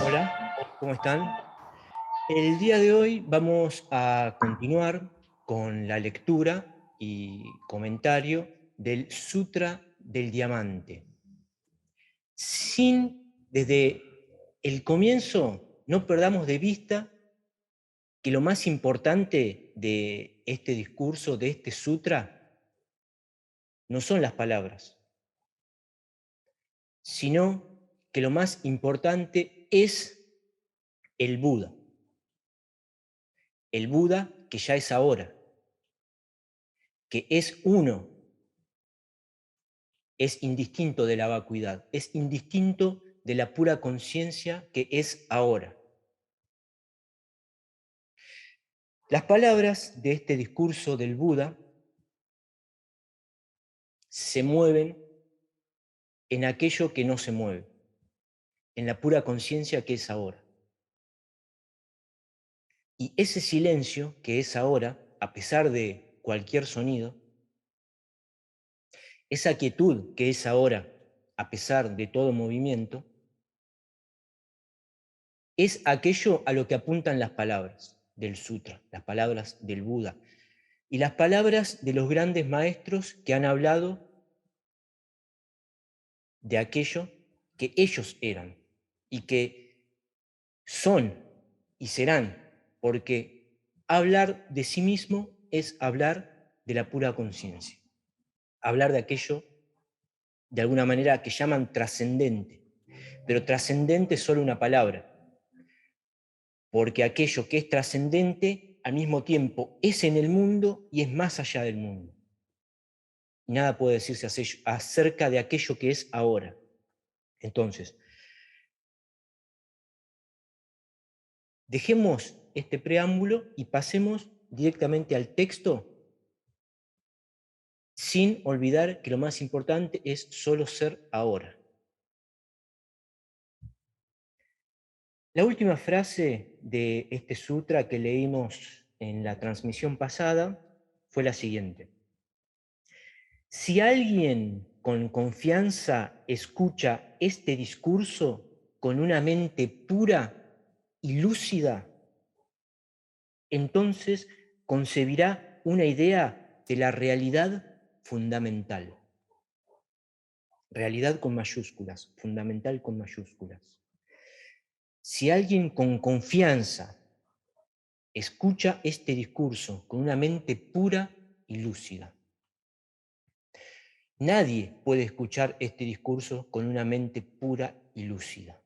Hola, ¿cómo están? El día de hoy vamos a continuar con la lectura y comentario del Sutra del Diamante. Desde el comienzo, no perdamos de vista que lo más importante de este discurso, de este sutra, no son las palabras, sino que lo más importante es el Buda. El Buda que ya es ahora, que es uno, es indistinto de la vacuidad, es indistinto de la pura conciencia que es ahora. Las palabras de este discurso del Buda se mueven en aquello que no se mueve, en la pura conciencia que es ahora. Y ese silencio que es ahora, a pesar de cualquier sonido, esa quietud que es ahora, a pesar de todo movimiento, es aquello a lo que apuntan las palabras del sutra, las palabras del Buda y las palabras de los grandes maestros que han hablado de aquello que ellos eran y que son y serán, porque hablar de sí mismo es hablar de la pura conciencia, hablar de aquello de alguna manera que llaman trascendente, pero trascendente es solo una palabra, porque aquello que es trascendente al mismo tiempo es en el mundo y es más allá del mundo. Y nada puede decirse acerca de aquello que es ahora. Entonces, dejemos este preámbulo y pasemos directamente al texto sin olvidar que lo más importante es solo ser ahora. La última frase de este sutra que leímos en la transmisión pasada fue la siguiente. Si alguien con confianza escucha este discurso con una mente pura y lúcida, entonces concebirá una idea de la realidad fundamental. Realidad con mayúsculas, fundamental con mayúsculas. Si alguien con confianza escucha este discurso con una mente pura y lúcida, nadie puede escuchar este discurso con una mente pura y lúcida.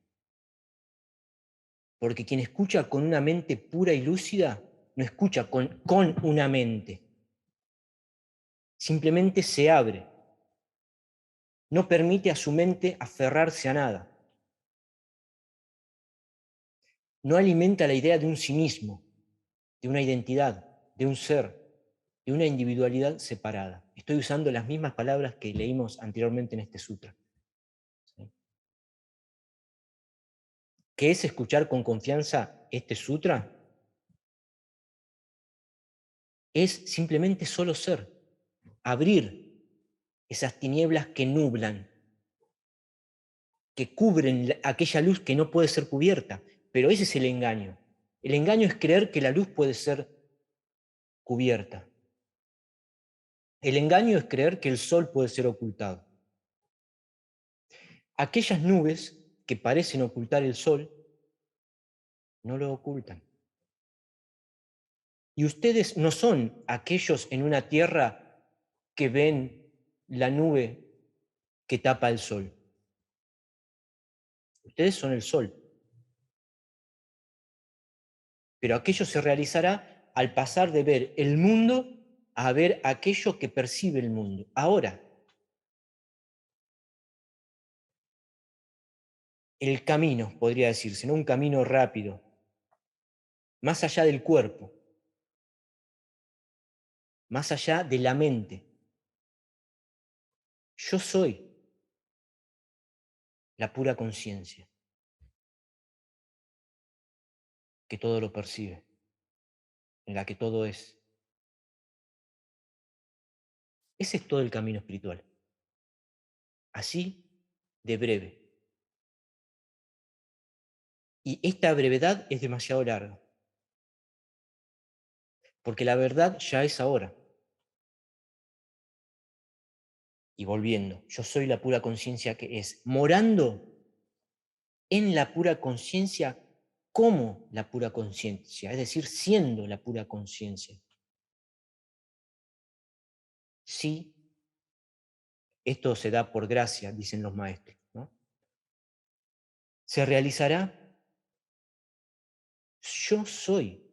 Porque quien escucha con una mente pura y lúcida, no escucha con una mente. Simplemente se abre. No permite a su mente aferrarse a nada. No alimenta la idea de un sí mismo, de una identidad, de un ser, de una individualidad separada. Estoy usando las mismas palabras que leímos anteriormente en este sutra. ¿Sí? ¿Qué es escuchar con confianza este sutra? Es simplemente solo ser, abrir esas tinieblas que nublan, que cubren aquella luz que no puede ser cubierta. Pero ese es el engaño. El engaño es creer que la luz puede ser cubierta. El engaño es creer que el sol puede ser ocultado. Aquellas nubes que parecen ocultar el sol, no lo ocultan. Y ustedes no son aquellos en una tierra que ven la nube que tapa el sol. Ustedes son el sol. Pero aquello se realizará al pasar de ver el mundo a ver aquello que percibe el mundo. Ahora, el camino, podría decirse, no un camino rápido, más allá del cuerpo, más allá de la mente. Yo soy la pura conciencia que todo lo percibe, en la que todo es. Ese es todo el camino espiritual. Así de breve. Y esta brevedad es demasiado larga, porque la verdad ya es ahora. Y volviendo, yo soy la pura conciencia que es, morando en la pura conciencia como la pura conciencia, es decir, siendo la pura conciencia. Sí, esto se da por gracia, dicen los maestros, ¿no? Se realizará, yo soy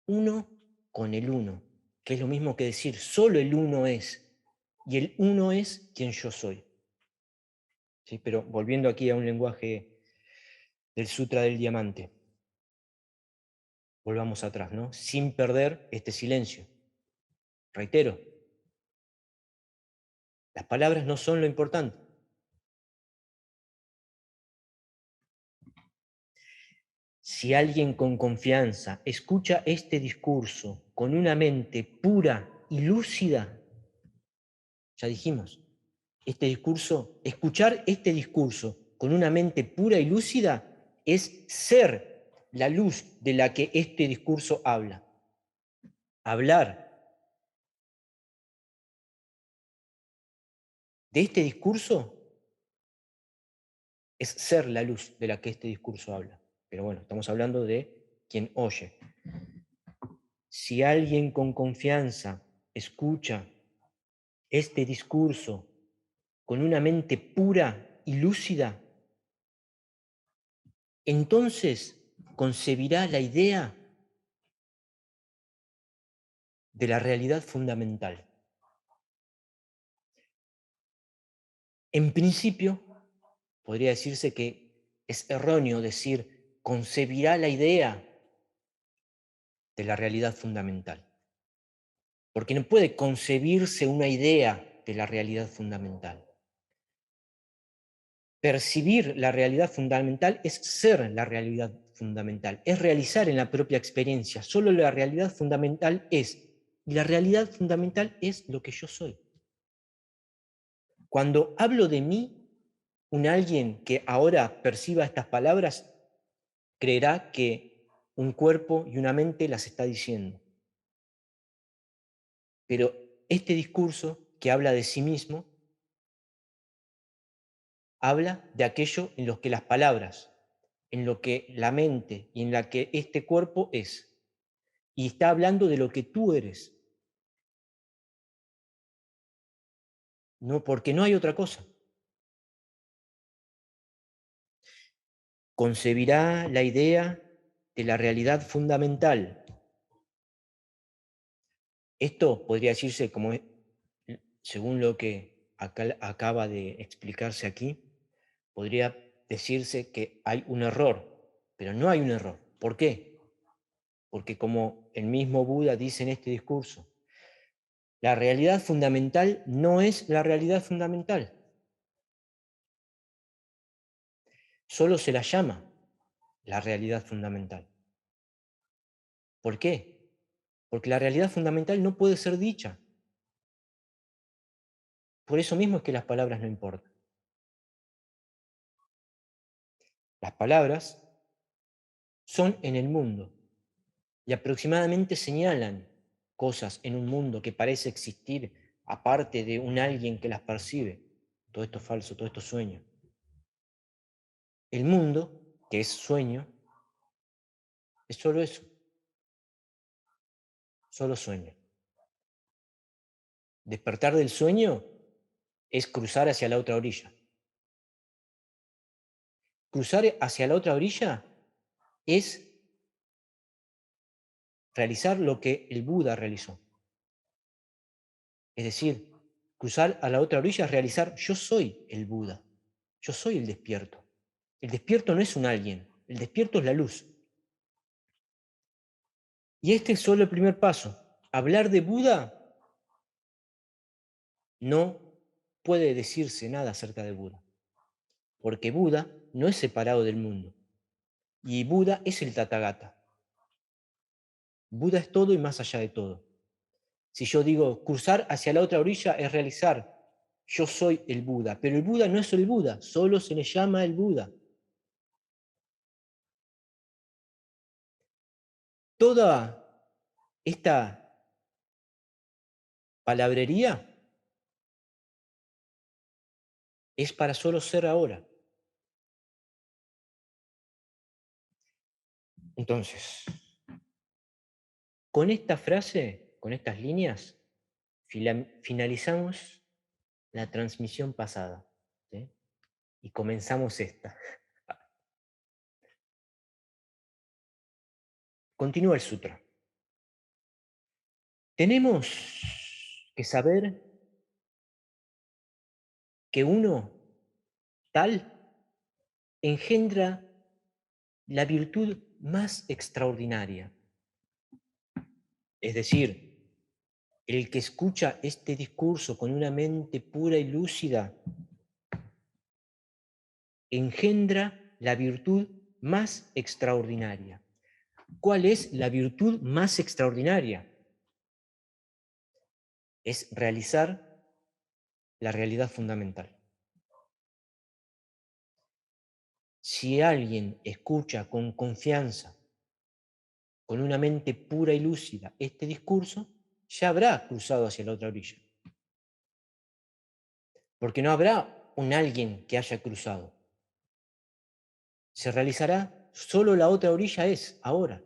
uno con el uno, que es lo mismo que decir, solo el uno es, y el uno es quien yo soy. ¿Sí? Pero volviendo aquí a un lenguaje del Sutra del Diamante, volvamos atrás, ¿no? Sin perder este silencio. Reitero, las palabras no son lo importante. Si alguien con confianza escucha este discurso con una mente pura y lúcida, ya dijimos, escuchar este discurso con una mente pura y lúcida es ser la luz de la que este discurso habla. Hablar de este discurso es ser la luz de la que este discurso habla. Pero bueno, estamos hablando de quien oye. Si alguien con confianza escucha este discurso con una mente pura y lúcida, entonces concebirá la idea de la realidad fundamental. En principio, podría decirse que es erróneo decir concebirá la idea de la realidad fundamental, porque no puede concebirse una idea de la realidad fundamental. Percibir la realidad fundamental es ser la realidad fundamental, es realizar en la propia experiencia. Solo la realidad fundamental es, y la realidad fundamental es lo que yo soy. Cuando hablo de mí, un alguien que ahora perciba estas palabras creerá que un cuerpo y una mente las está diciendo. Pero este discurso que habla de sí mismo, habla de aquello en lo que las palabras, en lo que la mente y en la que este cuerpo es. Y está hablando de lo que tú eres. No, porque no hay otra cosa. Concebirá la idea de la realidad fundamental. Esto podría decirse como, según lo que acaba de explicarse aquí, podría decirse que hay un error, pero no hay un error. ¿Por qué? Porque como el mismo Buda dice en este discurso, la realidad fundamental no es la realidad fundamental. Solo se la llama la realidad fundamental. ¿Por qué? Porque la realidad fundamental no puede ser dicha. Por eso mismo es que las palabras no importan. Las palabras son en el mundo y aproximadamente señalan cosas en un mundo que parece existir aparte de un alguien que las percibe. Todo esto es falso, todo esto es sueño. El mundo, que es sueño, es solo eso, solo sueño. Despertar del sueño es cruzar hacia la otra orilla. Cruzar hacia la otra orilla es realizar lo que el Buda realizó. Es decir, cruzar a la otra orilla es realizar, yo soy el Buda, yo soy el despierto. El despierto no es un alguien, el despierto es la luz. Y este es solo el primer paso. Hablar de Buda no puede decirse nada acerca de Buda, porque Buda no es separado del mundo, y Buda es el Tathagata. Buda es todo y más allá de todo. Si yo digo cruzar hacia la otra orilla es realizar, yo soy el Buda, pero el Buda no es el Buda, solo se le llama el Buda. toda esta palabrería es para solo ser ahora. Entonces, con esta frase, con estas líneas, finalizamos la transmisión pasada, ¿sí? Y comenzamos esta. Continúa el sutra. Tenemos que saber que uno tal engendra la virtud más extraordinaria. Es decir, el que escucha este discurso con una mente pura y lúcida engendra la virtud más extraordinaria. ¿Cuál es la virtud más extraordinaria? Es realizar la realidad fundamental. Si alguien escucha con confianza, con una mente pura y lúcida, este discurso, ya habrá cruzado hacia la otra orilla. Porque no habrá un alguien que haya cruzado. Se realizará, solo la otra orilla es ahora.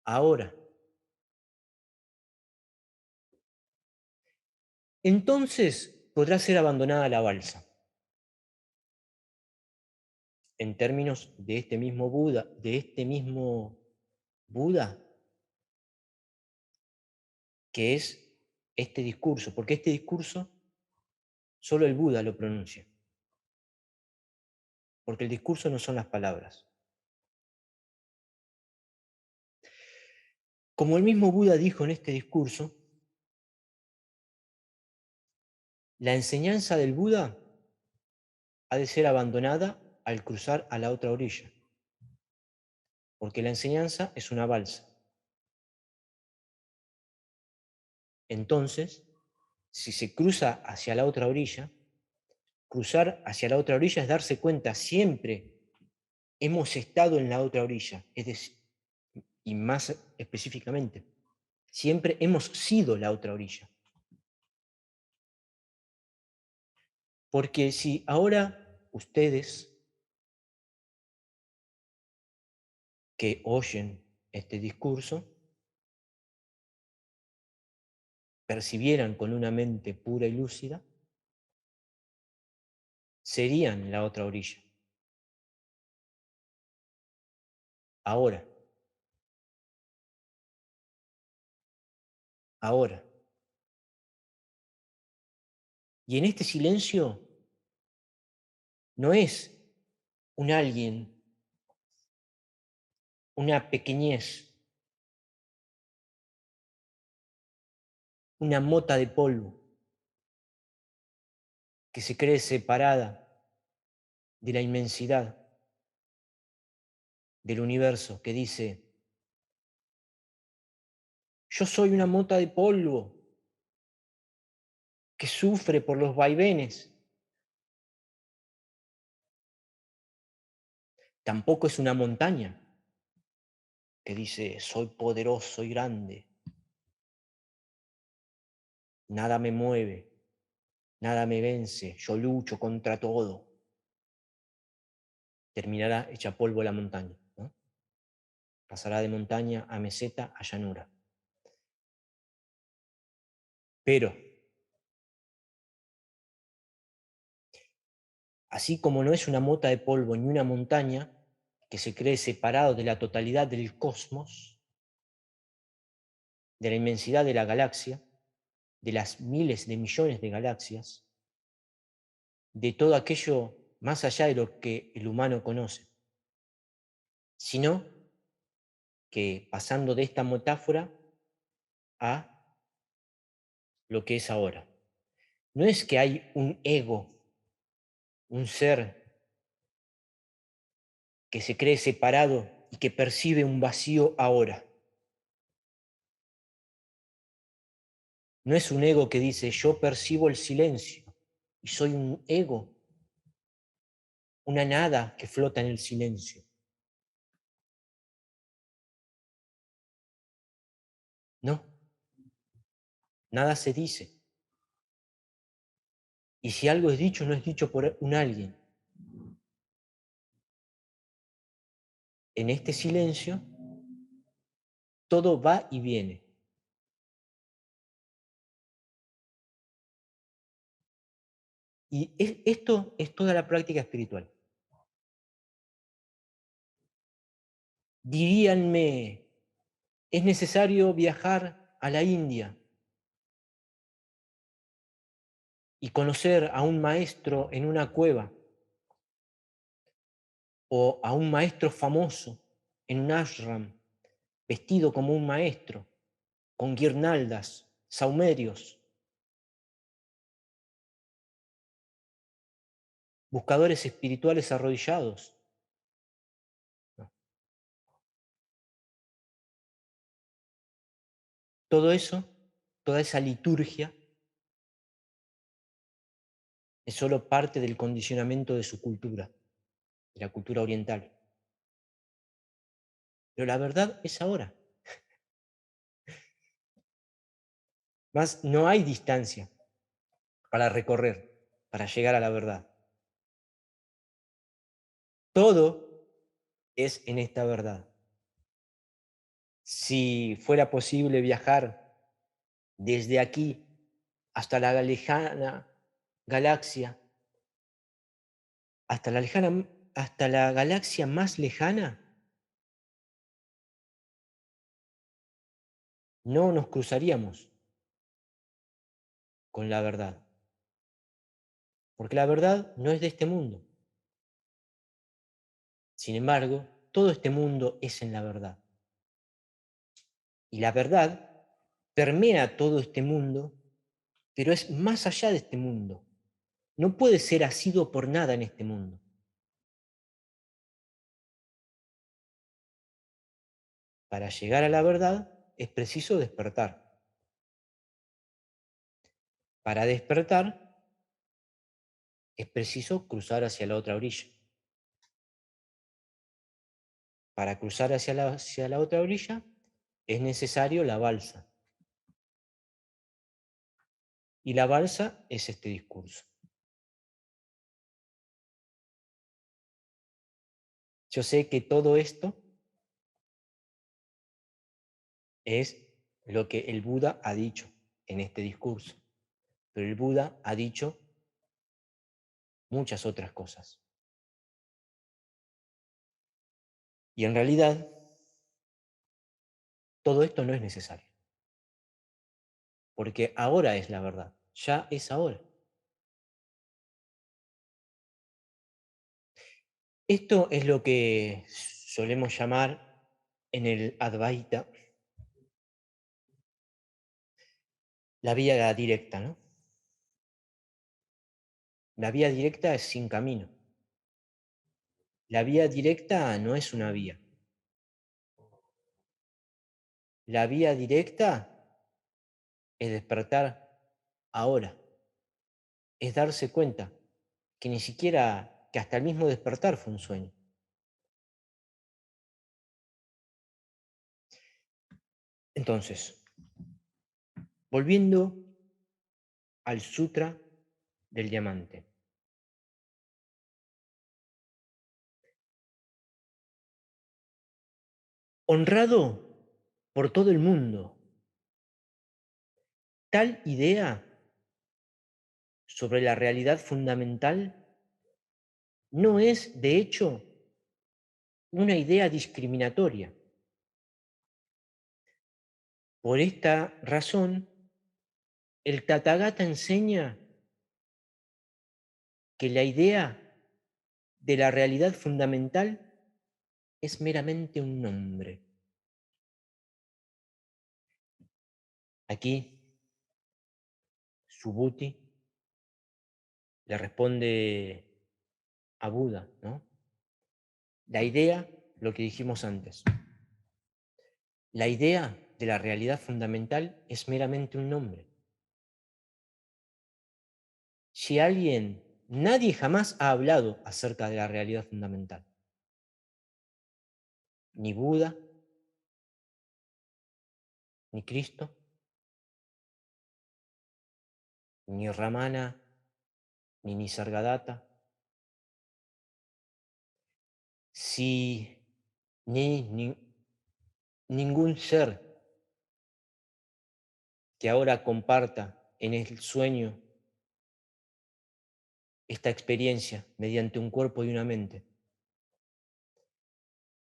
Ahora. Entonces podrá ser abandonada la balsa. En términos de este mismo Buda, que es este discurso, porque este discurso solo el Buda lo pronuncia, porque el discurso no son las palabras. Como el mismo Buda dijo en este discurso, la enseñanza del Buda ha de ser abandonada al cruzar a la otra orilla, porque la enseñanza es una balsa. Entonces, si se cruza hacia la otra orilla, cruzar hacia la otra orilla es darse cuenta, siempre hemos estado en la otra orilla, es decir, y más específicamente, siempre hemos sido la otra orilla. Porque si ahora ustedes que oyen este discurso percibieran con una mente pura y lúcida, serían la otra orilla. Ahora. Ahora. Y en este silencio no es un alguien, una pequeñez, una mota de polvo que se cree separada de la inmensidad del universo, que dice: yo soy una mota de polvo que sufre por los vaivenes. Tampoco es una montaña que dice: soy poderoso y grande, nada me mueve, nada me vence, yo lucho contra todo. Terminará hecha polvo la montaña, ¿no? Pasará de montaña a meseta a llanura. Pero, así como no es una mota de polvo ni una montaña que se cree separado de la totalidad del cosmos, de la inmensidad de la galaxia, de las miles de millones de galaxias, de todo aquello más allá de lo que el humano conoce, sino que pasando de esta metáfora a lo que es ahora. No es que hay un ego, un ser que se cree separado y que percibe un vacío ahora. No es un ego que dice: yo percibo el silencio y soy un ego, una nada que flota en el silencio. No, nada se dice. Y si algo es dicho, no es dicho por un alguien. En este silencio, todo va y viene. Y esto es toda la práctica espiritual. Diríanme, es necesario viajar a la India y conocer a un maestro en una cueva, o a un maestro famoso en un ashram, vestido como un maestro, con guirnaldas, saumerios, buscadores espirituales arrodillados. No. Todo eso, toda esa liturgia, es solo parte del condicionamiento de su cultura, de la cultura oriental. Pero la verdad es ahora. Más no hay distancia para recorrer, para llegar a la verdad. Todo es en esta verdad. Si fuera posible viajar desde aquí hasta la lejana galaxia, hasta la galaxia más lejana, no nos cruzaríamos con la verdad, porque la verdad no es de este mundo. Sin embargo, todo este mundo es en la verdad. Y la verdad permea todo este mundo, pero es más allá de este mundo. No puede ser asido por nada en este mundo. Para llegar a la verdad es preciso despertar. Para despertar es preciso cruzar hacia la otra orilla. Para cruzar hacia la otra orilla es necesario la balsa. Y la balsa es este discurso. Yo sé que todo esto es lo que el Buda ha dicho en este discurso, pero el Buda ha dicho muchas otras cosas. Y en realidad, todo esto no es necesario, porque ahora es la verdad, ya es ahora. Esto es lo que solemos llamar en el Advaita la vía directa, ¿no? La vía directa es sin camino. La vía directa no es una vía. La vía directa es despertar ahora, es darse cuenta que ni siquiera, que hasta el mismo despertar fue un sueño. Entonces, volviendo al Sutra del Diamante. Honrado por todo el mundo, tal idea sobre la realidad fundamental no es, de hecho, una idea discriminatoria. Por esta razón, el Tathagata enseña que la idea de la realidad fundamental es meramente un nombre. Aquí, Subhuti le responde a Buda, ¿no? La idea, lo que dijimos antes, la idea de la realidad fundamental es meramente un nombre. Si nadie jamás ha hablado acerca de la realidad fundamental. Ni Buda, ni Cristo, ni Ramana, ni Nisargadatta. Si ningún ser que ahora comparta en el sueño esta experiencia mediante un cuerpo y una mente,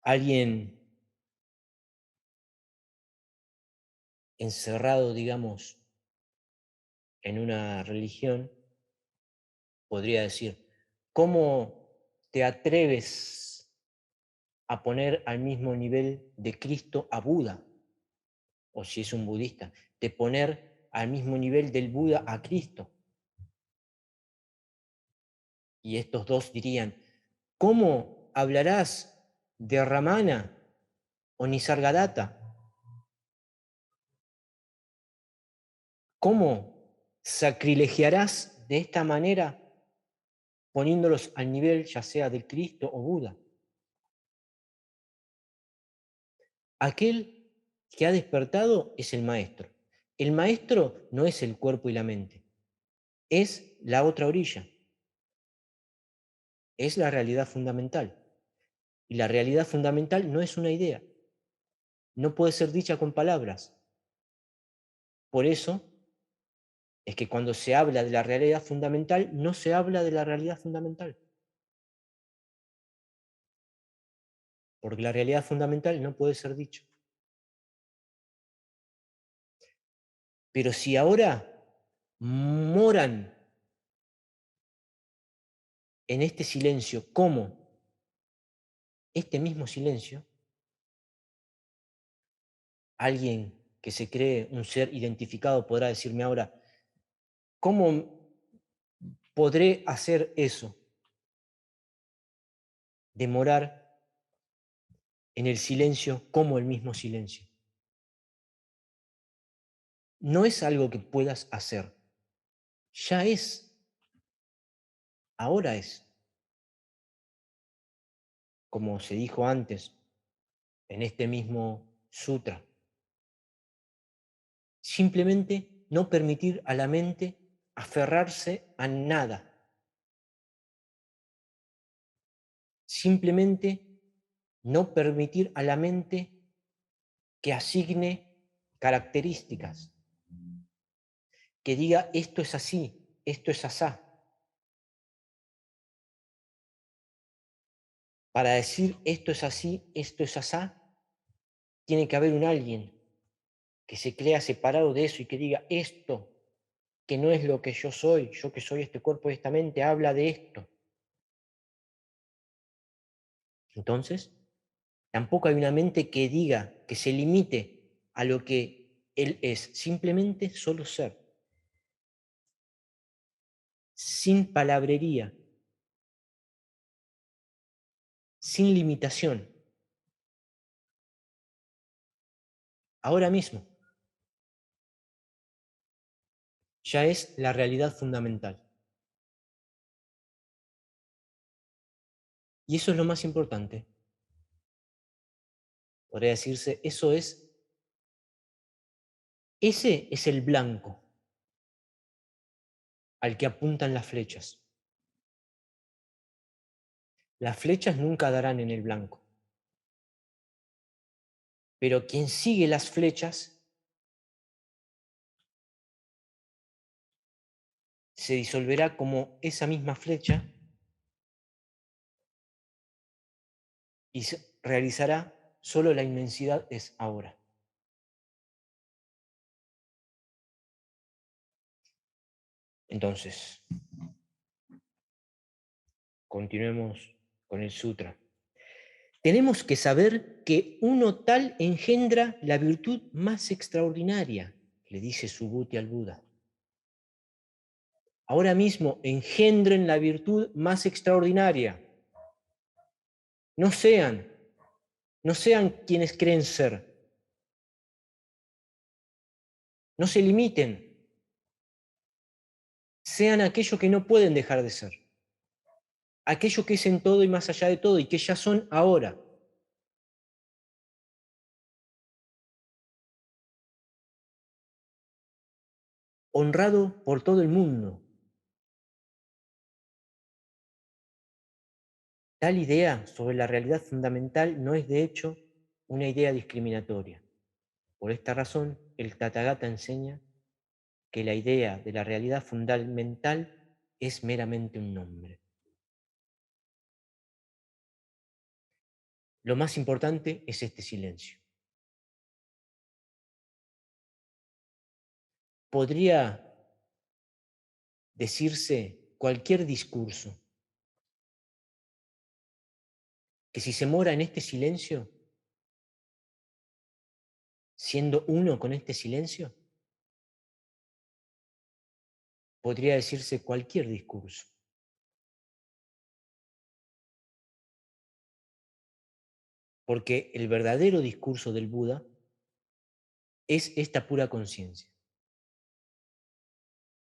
alguien encerrado, digamos, en una religión, podría decir, ¿cómo te atreves a poner al mismo nivel de Cristo a Buda? O si es un budista, de poner al mismo nivel del Buda a Cristo. Y estos dos dirían, ¿cómo hablarás de Ramana o Nisargadatta? ¿Cómo sacrilegiarás de esta manera poniéndolos al nivel ya sea del Cristo o Buda? Aquel que ha despertado es el maestro. El maestro no es el cuerpo y la mente, es la otra orilla, es la realidad fundamental. Y la realidad fundamental no es una idea, no puede ser dicha con palabras. Por eso es que cuando se habla de la realidad fundamental, no se habla de la realidad fundamental. Porque la realidad fundamental no puede ser dicha. Pero si ahora moran en este silencio, como este mismo silencio, alguien que se cree un ser identificado podrá decirme ahora, ¿cómo podré hacer eso? De morar en el silencio como el mismo silencio. No es algo que puedas hacer, ya es, ahora es. Como se dijo antes en este mismo sutra. Simplemente no permitir a la mente aferrarse a nada. Simplemente no permitir a la mente que asigne características, que diga esto es así, esto es asá. Para decir esto es así, esto es asá, tiene que haber un alguien que se crea separado de eso y que diga esto, que no es lo que yo que soy este cuerpo y esta mente, habla de esto. Entonces, tampoco hay una mente que diga, que se limite a lo que él es, simplemente solo ser, sin palabrería, sin limitación. Ahora mismo ya es la realidad fundamental. Y eso es lo más importante. Podría decirse, ese es el blanco al que apuntan las flechas. Las flechas nunca darán en el blanco. Pero quien sigue las flechas se disolverá como esa misma flecha y realizará solo la inmensidad es ahora. Entonces, continuemos con el sutra. Tenemos que saber que uno tal engendra la virtud más extraordinaria, le dice Subhuti al Buda. Ahora mismo engendren la virtud más extraordinaria. No sean quienes creen ser. No se limiten. Sean aquello que no pueden dejar de ser. Aquello que es en todo y más allá de todo y que ya son ahora. honrado por todo el mundo. Tal idea sobre la realidad fundamental no es, de hecho, una idea discriminatoria. Por esta razón, el Tathagata enseña que la idea de la realidad fundamental es meramente un nombre. Lo más importante es este silencio. Podría decirse cualquier discurso que si se mora en este silencio, siendo uno con este silencio, podría decirse cualquier discurso. Porque el verdadero discurso del Buda es esta pura conciencia,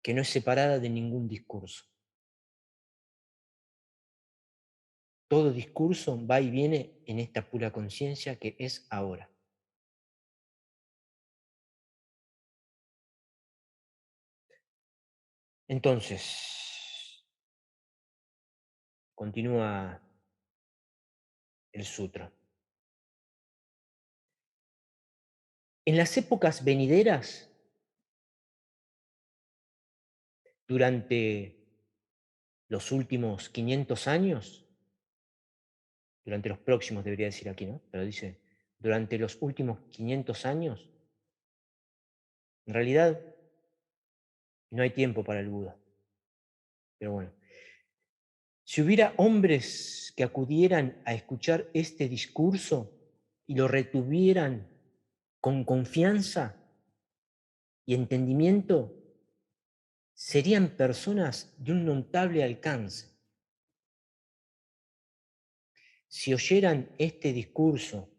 que no es separada de ningún discurso. Todo discurso va y viene en esta pura conciencia que es ahora. Entonces, continúa el sutra. En las épocas venideras, durante los últimos 500 años, durante los próximos debería decir aquí, ¿no? Pero dice, durante los últimos 500 años, en realidad no hay tiempo para el Buda. Pero bueno, si hubiera hombres que acudieran a escuchar este discurso y lo retuvieran con confianza y entendimiento, serían personas de un notable alcance. Si oyeran este discurso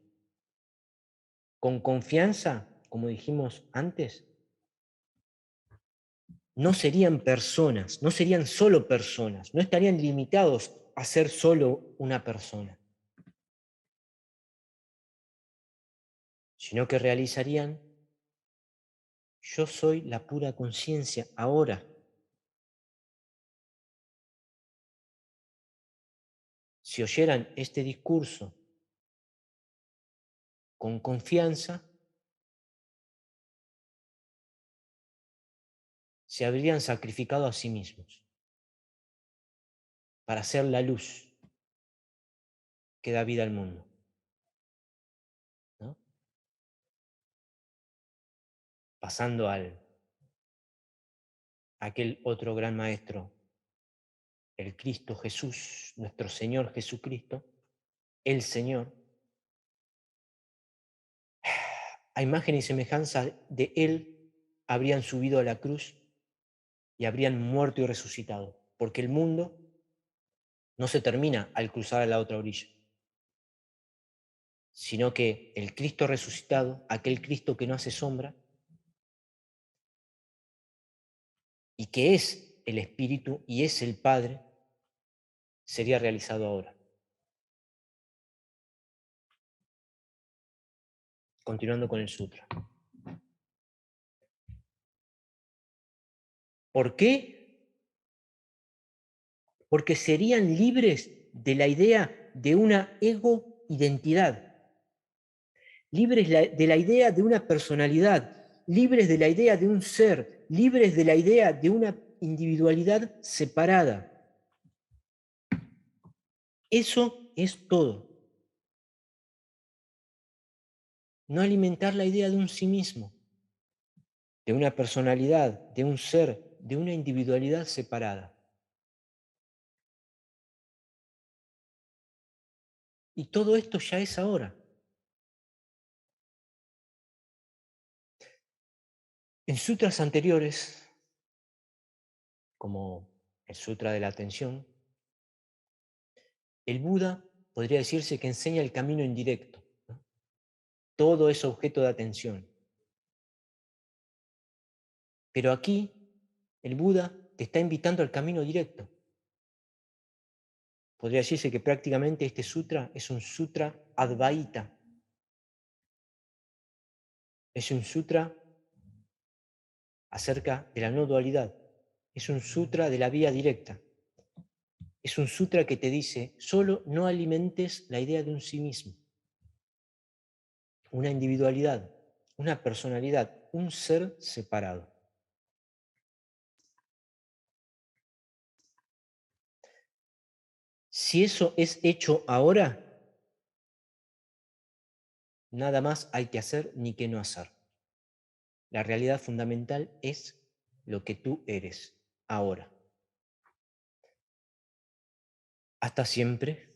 con confianza, como dijimos antes, no serían personas, no serían solo personas, no estarían limitados a ser solo una persona, sino que realizarían: yo soy la pura conciencia ahora. Si oyeran este discurso con confianza, se habrían sacrificado a sí mismos para ser la luz que da vida al mundo, ¿no? Pasando a aquel otro gran maestro, el Cristo Jesús, nuestro Señor Jesucristo, el Señor, a imagen y semejanza de Él, habrían subido a la cruz y habrían muerto y resucitado, porque el mundo no se termina al cruzar a la otra orilla, sino que el Cristo resucitado, aquel Cristo que no hace sombra y que es el Espíritu y es el Padre, sería realizado ahora. Continuando con el sutra. ¿Por qué? Porque serían libres de la idea de una ego-identidad, libres de la idea de una personalidad, libres de la idea de un ser, libres de la idea de una individualidad separada. Eso es todo. No alimentar la idea de un sí mismo, de una personalidad, de un ser, de una individualidad separada. Y todo esto ya es ahora. En sutras anteriores, como el Sutra de la Atención, el Buda podría decirse que enseña el camino indirecto, ¿no? Todo es objeto de atención. Pero aquí el Buda te está invitando al camino directo. Podría decirse que prácticamente este sutra es un sutra advaita. Es un sutra acerca de la no dualidad. Es un sutra de la vía directa. Es un sutra que te dice, solo no alimentes la idea de un sí mismo, una individualidad, una personalidad, un ser separado. Si eso es hecho ahora, nada más hay que hacer ni que no hacer. La realidad fundamental es lo que tú eres ahora. Hasta siempre.